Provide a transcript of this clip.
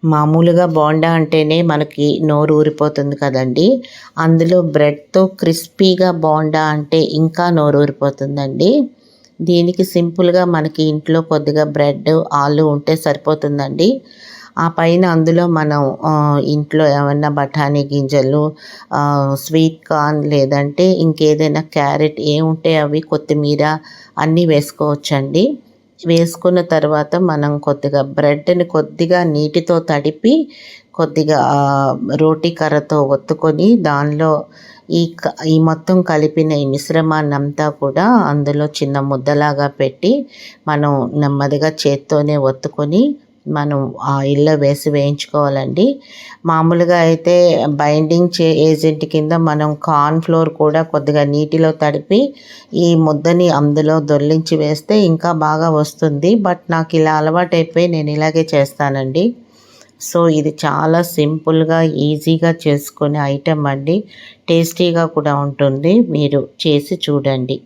మామూలుగా బోండా అంటేనే మనకి నోరు ఊరిపోతుంది కదండీ! అందులో బ్రెడ్‌తో క్రిస్పీగా బోండా అంటే ఇంకా నోరు ఊరిపోతుందండి. దీనికి సింపుల్‌గా మనకి ఇంట్లో కొద్దిగా బ్రెడ్, ఆలు ఉంటే సరిపోతుందండి. ఆ పైన అందులో మనం ఇంట్లో ఏమన్నా బఠానీ గింజలు, స్వీట్ కార్న్ లేదంటే ఇంకేదైనా క్యారెట్ ఏముంటే అవి కొత్తిమీర అన్నీ వేసుకోవచ్చండి. వేసుకున్న తర్వాత మనం కొద్దిగా బ్రెడ్‌ని కొద్దిగా నీటితో తడిపి కొద్దిగా రోటి కర్రతో ఒత్తుకొని దానిలో ఈ మొత్తం కలిపిన ఈ మిశ్రమాన్నంతా కూడా అందులో చిన్న ముద్దలాగా పెట్టి మనం నెమ్మదిగా చేత్తోనే ఒత్తుకొని మనం ఆయిల్‌లో వేసి వేయించుకోవాలండి. మామూలుగా అయితే బైండింగ్ ఏజెంట్ కింద మనం కార్న్ ఫ్లోర్ కూడా కొద్దిగా నీటిలో తడిపి ఈ ముద్దని అందులో దొర్లించి వేస్తే ఇంకా బాగా వస్తుంది. బట్ నాకు ఇలా అలవాటైపోయి నేను ఇలాగే చేస్తానండి. సో ఇది చాలా సింపుల్‌గా, ఈజీగా చేసుకునే ఐటెమ్ అండి. టేస్టీగా కూడా ఉంటుంది. మీరు చేసి చూడండి.